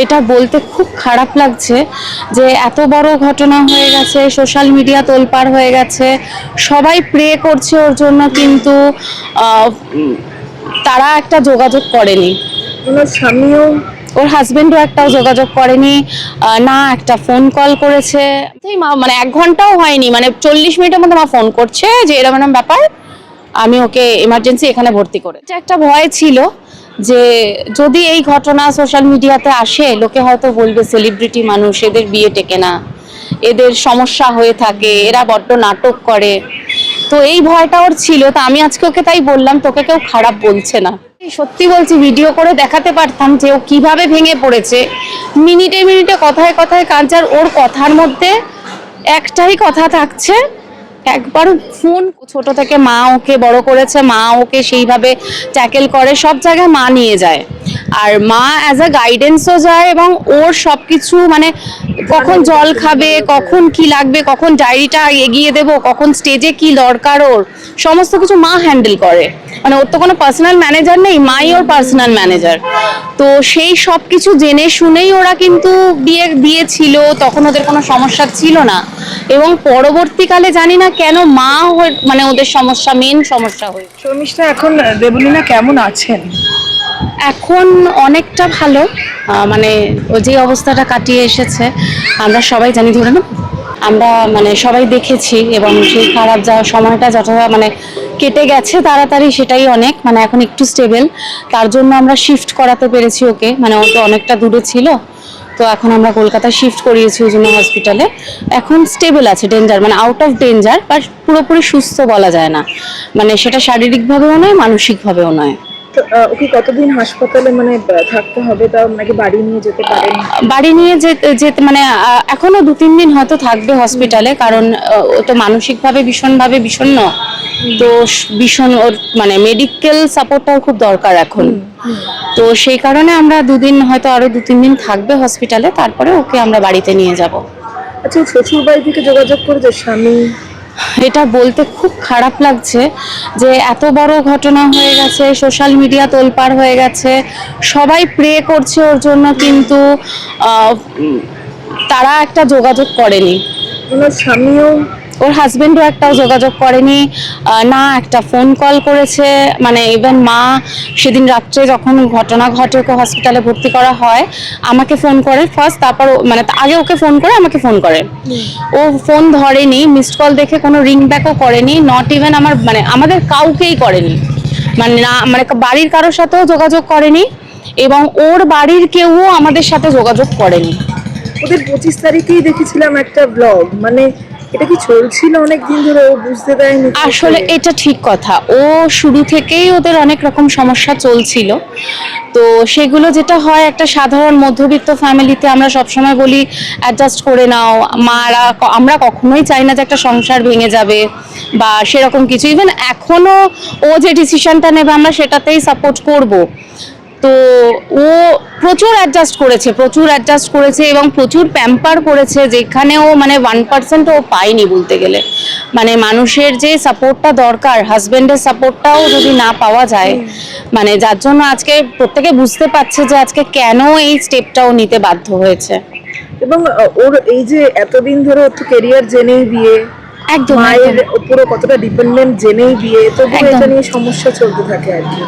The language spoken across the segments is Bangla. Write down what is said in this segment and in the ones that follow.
এটা বলতে খুব খারাপ লাগছে যে এত বড় ঘটনা হয়ে গেছে, সোশ্যাল মিডিয়া তোলপাড় হয়ে গেছে, সবাই প্রে করছে ওর জন্য, কিন্তু তারা একটা যোগাযোগ করেনি। ওনার স্বামীও ওর হাজবেন্ডও একটাও যোগাযোগ করেনি, না একটা ফোন কল করেছে। মানে 1 ঘন্টাও হয়নি, মানে 40 মিনিটের মধ্যে মা ফোন করছে যে এরকম এরকম ব্যাপার, আমি ওকে এমার্জেন্সি এখানে ভর্তি করে। এটা একটা ভয় ছিল যে যদি এই ঘটনা সোশ্যাল মিডিয়াতে আসে, লোকে হয়তো বলবে সেলিব্রিটি মানুষ, এদের বিয়ে টেকে না, এদের সমস্যা হয়ে থাকে, এরা বড্ড নাটক করে। তো এই ভয়টা ওর ছিল। তা আমি আজকে ওকে তাই বললাম, তোকে কেউ খারাপ বলছে না। সত্যি বলছি, ভিডিও করে দেখাতে পারতাম যে ও কিভাবে ভেঙে পড়েছে, মিনিটে মিনিটে কথায় কথায় কাজ। আর ওর কথার মধ্যে একটাই কথা থাকছে, একবার ফোন। ছোট থেকে মা ওকে বড় করেছে, মা ওকে সেইভাবে ট্যাকেল করে, সব জায়গায় মা নিয়ে যায়, আর মা অ্যাজ আ গাইডেন্সও যায়, এবং ওর সবকিছু মানে কখন জল খাবে, কখন কি লাগবে, কখন ডায়েরিটা এগিয়ে দেবো, কখন স্টেজে কি দরকার, ওর সমস্ত কিছু মা হ্যান্ডেল করে। মানে ওর তো কোনো পার্সোনাল ম্যানেজার নেই, মাই ওর পার্সোনাল ম্যানেজার। তো সেই সব কিছু জেনে শুনেই ওরা কিন্তু বিয়ে দিয়েছিল, তখন ওদের কোনো সমস্যা ছিল না। এবং পরবর্তীকালে জানি না কেন মা মানে ওদের সমস্যা, মেন সমস্যা হয়ে। শর্মিষ্ঠা, এখন দেবলীনা কেমন আছেন? এখন অনেকটা ভালো, মানে ও যে অবস্থাটা কাটিয়ে এসেছে আমরা সবাই জানি, ধরে না, আমরা মানে সবাই দেখেছি, এবং সেই খারাপ যাওয়ার সময়টা মানে কেটে গেছে তাড়াতাড়ি, সেটাই অনেক। মানে এখন একটু স্টেবল, তার জন্য আমরা শিফট করাতে পেরেছি ওকে। মানে ও তো অনেকটা দূরে ছিল, তো এখন আমরা কলকাতায় শিফট করিয়েছি ওই জন্য হসপিটালে। এখন স্টেবল আছে, ডেঞ্জার মানে আউট অফ ডেঞ্জার, বাট পুরোপুরি সুস্থ বলা যায় না। মানে সেটা শারীরিকভাবেও নয়, মানসিকভাবেও নয়। তো ওকে কতদিন হাসপাতালে মানে থাকতে হবে, তাও নাকি বাড়ি নিয়ে যেতে পারেন? বাড়ি নিয়ে যেতে মানে এখনো 2-3 দিন হয়তো থাকবে হসপিটালে, কারণ ও তো মানসিকভাবে ভীষণভাবে বিষণ্ণ। তো ভীষণ ওর মানে মেডিকেল সাপোর্টটাও খুব দরকার এখন। তো সেই কারণে আমরা 2 দিন, হয়তো আরো 2-3 দিন থাকবে হসপিটালে, তারপরে ওকে আমরা বাড়িতে নিয়ে যাব। আচ্ছা, শ্বশুর বাড়ি থেকে যোগাযোগ করেছে স্বামী? এটা বলতে খুব খারাপ লাগছে যে এত বড় ঘটনা হয়ে গেছে, সোশ্যাল মিডিয়া তোলপাড় হয়ে গেছে, সবাই প্রে করছে ওর জন্য, কিন্তু তারা একটা যোগাযোগ করেনি। ওনার স্বামীও ওর হাজবেন্ডও একটাও যোগাযোগ করেনি, না একটা ফোন কল করেছে। মানে ইভেন মা সেদিন রাত্রে যখন ঘটনা ঘটে, ওকে হসপিটালে ভর্তি করা হয়, আমাকে ফোন করে ফার্স্ট, তারপর মানে আগে ওকে ফোন করে আমাকে ফোন করে। ও ফোন ধরেনি, মিসড কল দেখে কোনো রিং ব্যাকও করেনি, নট ইভেন আমার মানে আমাদের কাউকেই করেনি। মানে না, মানে বাড়ির কারোর সাথেও যোগাযোগ করেনি, এবং ওর বাড়ির কেউও আমাদের সাথে যোগাযোগ করেনি। ওদের 25 তারিখেই দেখেছিলাম একটা ব্লগ, মানে এটা কি চলছিল অনেক দিন ধরে, ও বুঝতে দেয়নি? আসলে এটা ঠিক কথা, ও শুরু থেকেই ওদের অনেক রকম সমস্যা চলছিল। তো সেগুলো যেটা হয় একটা সাধারণ মধ্যবিত্ত ফ্যামিলিতে, আমরা সবসময় বলি অ্যাডজাস্ট করে নাও। মারা আমরা কখনোই চাই না যে একটা সংসার ভেঙে যাবে বা সেরকম কিছু। ইভেন এখনো ও যে ডিসিশনটা নেবে আমরা সেটাতেই সাপোর্ট করব। তো ও প্রচুর অ্যাডজাস্ট করেছে এবং প্রচুর প্যাম্পার করেছে, যেখানেও মানে 1% ও পায়নি বলতে গেলে। মানে মানুষের যে সাপোর্টটা দরকার, হাজবেন্ডের সাপোর্টটাও যদি না পাওয়া যায়, মানে যার জন্য আজকে প্রত্যেকে বুঝতে পারছে যে আজকে কেন এই স্টেপটাও নিতে বাধ্য হয়েছে। এবং ওর এই যে এতদিন ধরে ওর তো কেরিয়ার জেনেই বিয়ে, একদম মায়ের উপরে কতটা ডিপেন্ডেন্ট জেনেই বিয়ে, তো একদম। এটা নিয়ে সমস্যা চলতে থাকে আর কি।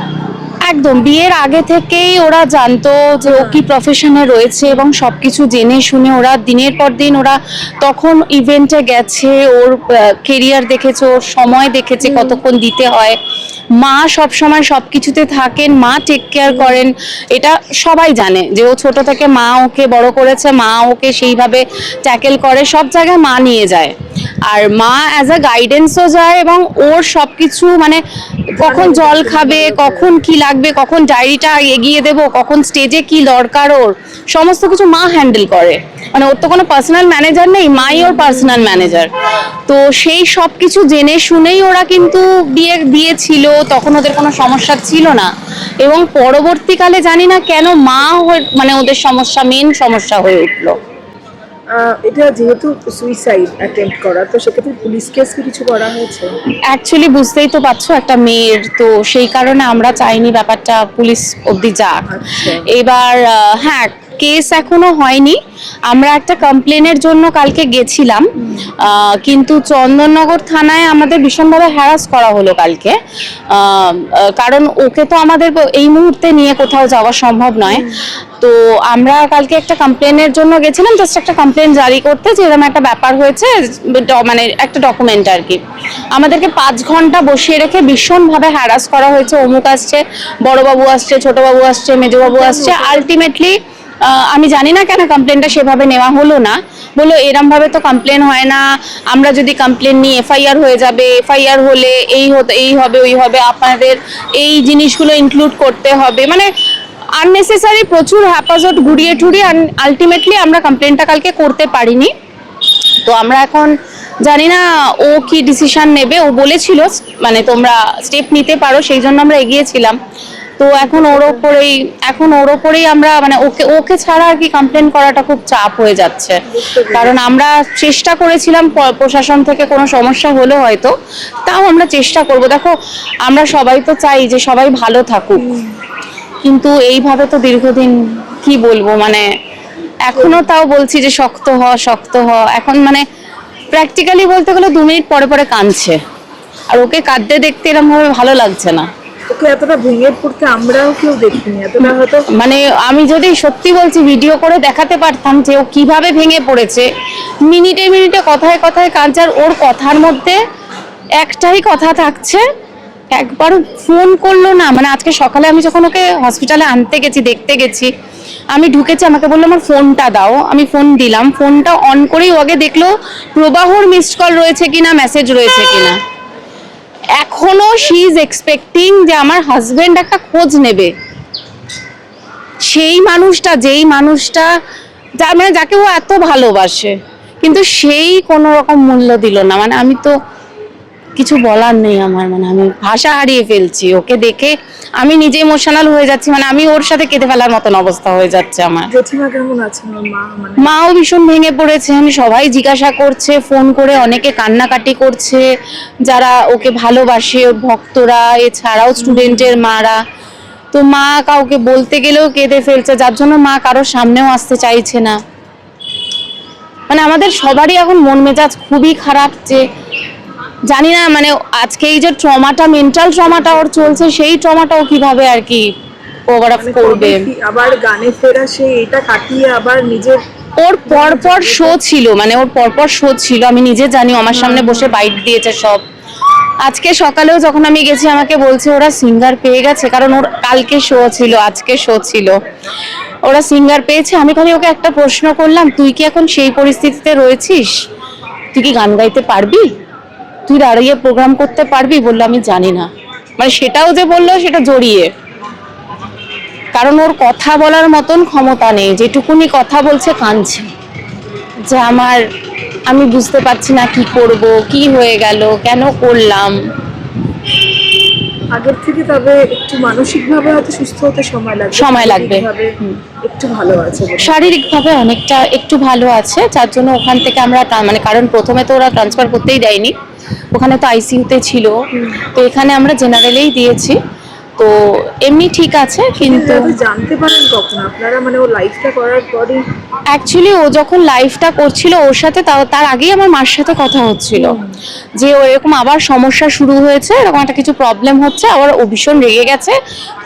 একদম, বিয়ের আগে থেকেই ওরা জানতো যে ও কি প্রফেশনে রয়েছে, এবং সবকিছু জেনে শুনে ওরা দিনের পর দিন ওরা তখন ইভেন্টে গেছে, ওর কেরিয়ার দেখেছে, ওর সময় দেখেছে কতক্ষণ দিতে হয়। মা সব সময় সবকিছুতে থাকেন, মা টেক কেয়ার করেন, এটা সবাই জানে যে ও ছোট থেকে মা ওকে বড় করেছে, মা ওকে সেইভাবে ট্যাকেল করে, সব জায়গায় মা নিয়ে যায়, আর মা অ্যাজ আ গাইডেন্সও যায়, এবং ওর সবকিছু মানে কখন জল খাবে, কখন কি লাগবে, কখন ডায়েরিটা এগিয়ে দেবো, কখন স্টেজে কি দরকার, ওর সমস্ত কিছু মা হ্যান্ডেল করে। মানে ওর তো কোনো পার্সোনাল ম্যানেজার নেই, মাই ওর পার্সোনাল ম্যানেজার। তো সেই সব কিছু জেনে শুনেই ওরা কিন্তু বিয়ে দিয়েছিল, তখন ওদের কোনো সমস্যা ছিল না। এবং পরবর্তীকালে জানি না কেন মা মানে ওদের সমস্যা, মেন সমস্যা হয়ে উঠলো। এটা যেহেতু সুইসাইড অ্যাটেম্প্ট করা, তো সেক্ষেত্রে পুলিশ কেস কি কিছু করা হয়েছে? অ্যাকচুয়ালি বুঝতেই তো পারছো, একটা মেয়ের, তো সেই কারণে আমরা চাইনি ব্যাপারটা পুলিশ অবধি যাক। আচ্ছা। এবার হ্যাঁ, কেস এখনো হয়নি। আমরা একটা কমপ্লেনের জন্য কালকে গেছিলাম, কিন্তু চন্দননগর থানায় আমাদের ভীষণভাবে হ্যারাস করা হলো কালকে। কারণ ওকে তো আমাদের এই মুহূর্তে নিয়ে কোথাও যাওয়া সম্ভব নয়। তো আমরা কালকে একটা কমপ্লেনের জন্য গেছিলাম, জাস্ট একটা কমপ্লেন জারি করতে, যে এরকম একটা ব্যাপার হয়েছে, মানে একটা ডকুমেন্ট আর কি। আমাদেরকে 5 ঘন্টা বসিয়ে রেখে ভীষণভাবে হ্যারাস করা হয়েছে। অমুক আসছে, বড়বাবু আসছে, ছোটবাবু আসছে, মেজবাবু আসছে। আলটিমেটলি আমি জানি না কেন কমপ্লেনটা সেভাবে নেওয়া হলো না। বললো এরম ভাবে তো কমপ্লেন হয় না, আমরা যদি কমপ্লেন নিই এফআইআর হয়ে যাবে, এফআইআর হলে এই হবে ওই হবে, আপনাদের এই জিনিসগুলো ইনক্লুড করতে হবে, মানে আননেসেসারি প্রচুর হ্যাপাজট ঘুরিয়ে ঠুরিয়ে আলটিমেটলি আমরা কমপ্লেনটা কালকে করতে পারিনি। তো আমরা এখন জানি না ও কি ডিসিশন নেবে। ও বলেছিল মানে তোমরা স্টেপ নিতে পারো, সেই জন্য আমরা এগিয়েছিলাম। তো এখন ওর ওপরেই আমরা মানে ওকে ছাড়া আর কি কমপ্লেন করাটা খুব চাপ হয়ে যাচ্ছে। কারণ আমরা চেষ্টা করেছিলাম, প্রশাসন থেকে কোনো সমস্যা হলো হয়তো, তাও আমরা চেষ্টা করব। দেখো আমরা সবাই তো চাই যে সবাই ভালো থাকুক, কিন্তু এইভাবে তো দীর্ঘদিন কি বলবো, মানে এখনো তাও বলছি যে শক্ত হ। এখন মানে প্র্যাকটিক্যালি বলতে গেলে 2 মিনিট পরে পরে কাঁদছে, আর ওকে কাঁদতে দেখতে এরকম ভাবে ভালো লাগছে না। ওকে এতটা ভেঙে পড়তে আমরাও কেউ দেখিনি, এতটা হয়তো মানে আমি যদি সত্যি বলছি ভিডিও করে দেখাতে পারতাম যে ও কিভাবে ভেঙে পড়েছে, মিনিটে মিনিটে কথায় কথায় কাঁদছে। আর ওর কথার মধ্যে একটাই কথা থাকছে, একবার ফোন করলো না। মানে আজকে সকালে আমি যখন ওকে হসপিটালে আনতে গেছি, দেখতে গেছি, আমি ঢুকেছি, আমাকে বললো আমার ফোনটা দাও। আমি ফোন দিলাম, ফোনটা অন করেই আগে দেখলো প্রবাহর মিসড কল রয়েছে কিনা, মেসেজ রয়েছে কিনা। এখনো শি ইজ এক্সপেক্টিং যে আমার হাজবেন্ড একটা খোঁজ নেবে। যেই মানুষটা মানে যাকে ও এত ভালোবাসে, কিন্তু সেই কোনো রকম মূল্য দিল না। মানে আমি তো কিছু বলার নেই আমার, মানে আমি ভাষা হারিয়ে ফেলছি। ওকে দেখে আমি নিজে ইমোশনাল হয়ে যাচ্ছি, মানে আমি ওর সাথে কেঁদে ফেলার মতন অবস্থা হয়ে যাচ্ছে আমার। জেঠিমা কেমন আছেন? ওর মা মানে মাও ভীষণ ভেঙে পড়েছে। আমি সবাই জিজ্ঞাসা করছে, ফোন করে অনেকে কান্নাকাটি করছে, যারা ওকে ভালোবাসে, ওর ভক্তরা, এছাড়াও স্টুডেন্টের মারা। তো মা কাউকে বলতে গেলেও কেঁদে ফেলছে, যার জন্য মা কারোর সামনেও আসতে চাইছে না। মানে আমাদের সবারই এখন মন মেজাজ খুবই খারাপ, যে জানি না মানে আজকে এই যে ট্রমাটা, মেন্টাল ট্রমাটা ওর চলছে, সেই ট্রমাটাও কিভাবে আর কি ওভার আপ করবে। আবার গানে ফেরা, সে এটা কাটিয়ে আবার নিজের ওর পরপর শো ছিল, মানে ওর পরপর শো ছিল, আমি নিজে জানি। আমার সামনে বসে বাইট দিয়েছে সব। আজকে সকালেও যখন আমি গেছি আমাকে বলছে ওরা সিঙ্গার পেয়ে গেছে, কারণ ওর কালকে শো ছিল, আজকে শো ছিল, ওরা সিঙ্গার পেয়েছে। আমি খালি ওকে একটা প্রশ্ন করলাম, তুই কি এখন সেই পরিস্থিতিতে রয়েছিস? তুই কি গান গাইতে পারবি? তুই দাঁড়িয়ে প্রোগ্রাম করতে পারবি? বললো আমি জানি না। মানে সেটাও যে বললো সেটা জড়িয়ে, কারণ ওর কথা বলার মতন ক্ষমতা নেই। যেটুকুনি কথা বলছে কাঁদছে, যে আমি বুঝতে পারছি না কি করব, কি হয়ে গেল, কেন করলাম। আগের থেকে তবে একটু মানসিকভাবে হয়তো সুস্থ হতে সময় লাগবে। একটু ভালো আছে, শারীরিকভাবে অনেকটা একটু ভালো আছে, যার জন্য ওখান থেকে আমরা মানে কারণ প্রথমে তো ওরা ট্রান্সফার করতেই দেয়নি, ওখানে তো আইসিইউতে ছিল, তো এখানে আমরা জেনারেলেই দিয়েছি। তো এমনি ঠিক আছে। কিন্তু জানতে পারেন কখন আপনারা, মানে ও লাইফটা করার পরে? অ্যাকচুয়ালি ও যখন লাইফটা করছিল ওর সাথে, তার আগেই আমার মার সাথে কথা হচ্ছিল যে ও এরকম আবার সমস্যা শুরু হয়েছে, এরকম একটা কিছু প্রবলেম হচ্ছে, আবার ও ভীষণ রেগে গেছে,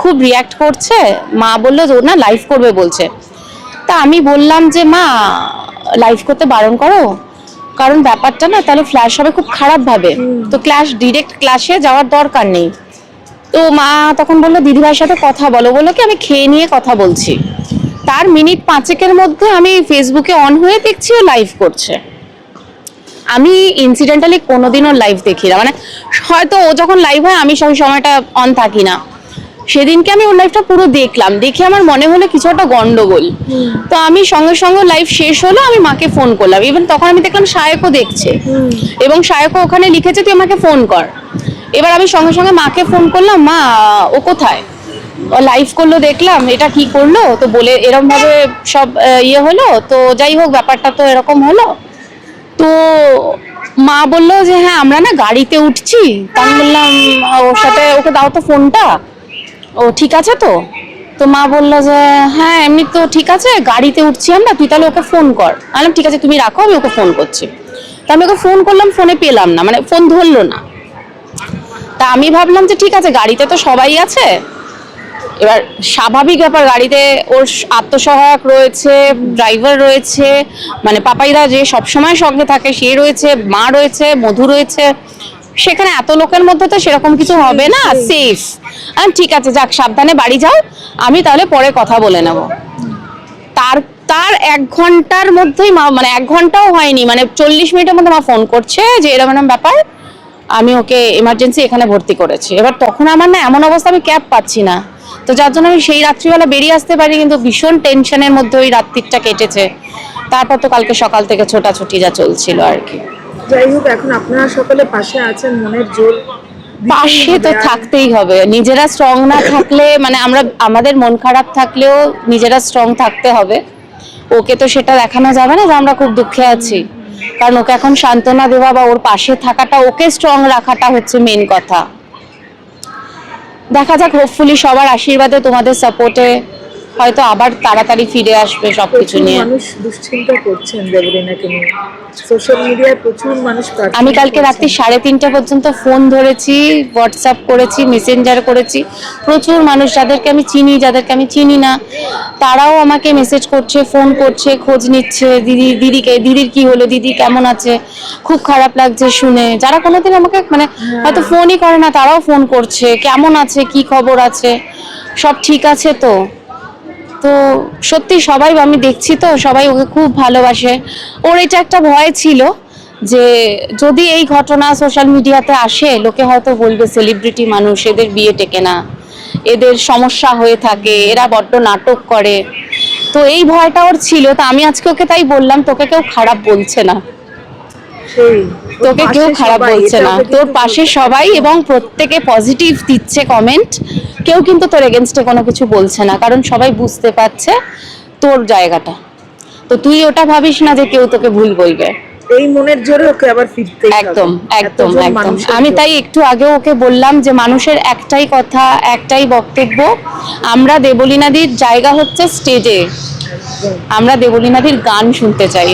খুব রিয়াক্ট করছে। মা বললো যে ও না লাইফ করবে বলছে। তা আমি বললাম যে মা লাইফ করতে বারণ করো, কারণ ব্যাপারটা না তাহলে ফ্ল্যাশ হবে খুব খারাপ ভাবে, তো ডিরেক্ট ক্লাসে যাওয়ার দরকার নেই। তো মা তখন বললো দিদিভাইয়ের সাথে কথা বলো। বললো কি আমি খেয়ে নিয়ে কথা বলছি। তার মিনিট 5 মধ্যে আমি ফেসবুকে অন হয়ে দেখছি ও লাইভ করছে। আমি ইনসিডেন্টালি কোনোদিনও লাইভ দেখি না, মানে হয়তো ও যখন লাইভ হয় আমি সেই সময়টা অন থাকি না। সেদিনকে আমি ওর লাইভটা পুরো দেখলাম, দেখে আমার মনে হলো কিছু একটা গন্ডগোল। তো আমি সঙ্গে সঙ্গে লাইভ শেষ হলো, আমি মাকে ফোন করলাম। ইভেন তখন আমি দেখলাম সায়কও দেখছে, এবং সায়কও ওখানে লিখেছে তুই আমাকে ফোন কর। এবার আমি সঙ্গে সঙ্গে মাকে ফোন করলাম, মা ও কোথায়? লাইভ করলো, দেখলাম এটা কি করলো, তো বলে এরকম ভাবে সব ইয়ে হলো। তো যাই হোক ব্যাপারটা তো এরকম হলো। তো মা বললো যে হ্যাঁ আমরা না গাড়িতে উঠছি। তা আমি বললাম ওর সাথে, ওকে দাও তো ফোনটা, ও ঠিক আছে তো? তো মা বললো যে হ্যাঁ এমনি তো ঠিক আছে, গাড়িতে উঠছি আমরা, তুই তাহলে ওকে ফোন কর। আমি বললাম ঠিক আছে তুমি রাখো, আমি ওকে ফোন করছি। তা আমি ওকে ফোন করলাম, ফোনে পেলাম না, মানে ফোন ধরলো না। তা আমি ভাবলাম যে ঠিক আছে গাড়িতে তো সবাই আছে, এবার স্বাভাবিক ব্যাপার, গাড়িতে ওর আত্মসহায়ক রয়েছে, ড্রাইভার রয়েছে, মানে পাপাইদা যে সবসময় সঙ্গে থাকে সে রয়েছে, মা রয়েছে, মধু রয়েছে, সেখানে এত লোকের মধ্যে তো সেরকম কিছু হবে না, সেফ। ঠিক আছে যাক, সাবধানে বাড়ি যাও, আমি তাহলে পরে কথা বলে নেব। তার তার 1 ঘন্টার মধ্যেই মা, মানে 1 ঘন্টাও হয়নি, মানে 40 মিনিটের মধ্যে মা ফোন করছে যে এরকম এরকম ব্যাপার, আমি ওকে এমার্জেন্সি এখানে ভর্তি করেছি। এবার তখন আমার না এমন অবস্থা, আমি ক্যাব পাচ্ছি না, তো যার জন্য আমি সেই রাত্রিবেলা বেরিয়ে আসতে পারি, কিন্তু ভীষণ টেনশনের মধ্যে ওই রাত্রিটা কেটেছে। তারপর তো কালকে সকাল থেকে ছোটাছুটি যা চলছিল আর কি। যাই হোক, এখন আপনারা সকলে পাশে আছেন, মনের জোর পাশে তো থাকতেই হবে, নিজেরা স্ট্রং না থাকলে, মানে আমরা আমাদের মন খারাপ থাকলেও নিজেরা স্ট্রং থাকতে হবে। ওকে তো সেটা দেখানো যাবে না যে আমরা খুব দুঃখে আছি, কারণ ওকে এখন সান্ত্বনা দেওয়া বা ওর পাশে থাকাটা, ওকে স্ট্রং রাখাটা হচ্ছে মেন কথা। দেখা যাক, হোপফুলি সবার আশীর্বাদে, তোমাদের সাপোর্টে হয়তো আবার তাড়াতাড়ি ফিরে আসবে সবকিছু নিয়ে। মানুষ দুশ্চিন্তা করছেন দেবরিনাকে নিয়ে, সোশ্যাল মিডিয়ায় প্রচুর মানুষ প্রার্থনা আমি কালকে করছেন। রাত্রি 3:30 পর্যন্ত ফোন ধরেছি, হোয়াটসঅ্যাপ করেছি, মেসেঞ্জার করেছি, প্রচুর মানুষ যাদেরকে আমি চিনি, যাদেরকে আমি চিনি না, তারাও আমাকে মেসেজ করছে, ফোন করছে, খোঁজ নিচ্ছে, দিদির কি হলো, দিদি কেমন আছে, খুব খারাপ লাগছে শুনে। যারা কোনোদিন আমাকে মানে হয়তো ফোনই করে না, তারাও ফোন করছে, কেমন আছে, কি খবর আছে, সব ঠিক আছে তো। তো সত্যি সবাই, আমি দেখছি তো সবাই ওকে খুব ভালোবাসে। ওর এটা একটা ভয় ছিল যে যদি এই ঘটনা সোশ্যাল মিডিয়াতে আসে, লোকে হয়তো বলবে সেলিব্রিটি মানুষ, এদের বিয়ে টেকে না, এদের সমস্যা হয়ে থাকে, এরা বড্ড নাটক করে, তো এই ভয়টা ওর ছিল। তো আমি আজকে ওকে তাই বললাম, তোকে কেউ খারাপ বলছে না, তোকে কেউ খারাপ বলছে না, তোর পাশে সবাই, এবং প্রত্যেকে পজিটিভ দিচ্ছে কমেন্ট, কেউ কিন্তু তোর এগেনস্টে কোনো কিছু বলছে না, কারণ সবাই বুঝতে পারছে তোর জায়গাটা। তো তুই ওটা ভাবিস না যে কেউ তোকে ভুল বলবে। এই মনের জোরে ওকে আবার ফিরতে একদম একদম একদম, আমি তাই একটু আগে ওকে বললাম যে মানুষের একটাই কথা, একটাই বক্তব্য, আমরা দেবলীনাদির জায়গা হচ্ছে স্টেজে, আমরা দেবলীনাদির গান শুনতে চাই।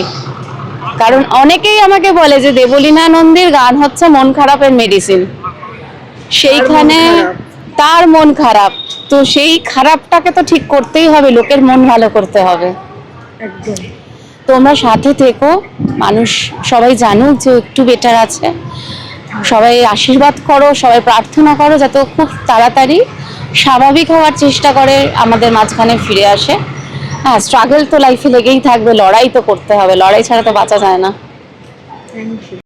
কারণ অনেকেই আমাকে বলে যে দেবলীনা নন্দীর গান হচ্ছে মন খারাপের মেডিসিন, সেইখানে তার মন খারাপ, তো সেই খারাপটাকে তো ঠিক করতেই হবে, লোকের মন ভালো করতে হবে। একদম। তোমরা সাথে থেকো, মানুষ সবাই জানুক যে একটু বেটার আছে, সবাই আশীর্বাদ করো, সবাই প্রার্থনা করো যাতে ও খুব তাড়াতাড়ি স্বাভাবিক হওয়ার চেষ্টা করে, আমাদের মাঝখানে ফিরে আসে। হ্যাঁ, স্ট্রাগল তো লাইফে লেগেই থাকবে, লড়াই তো করতে হবে, লড়াই ছাড়া তো বাঁচা যায় না। Thank you.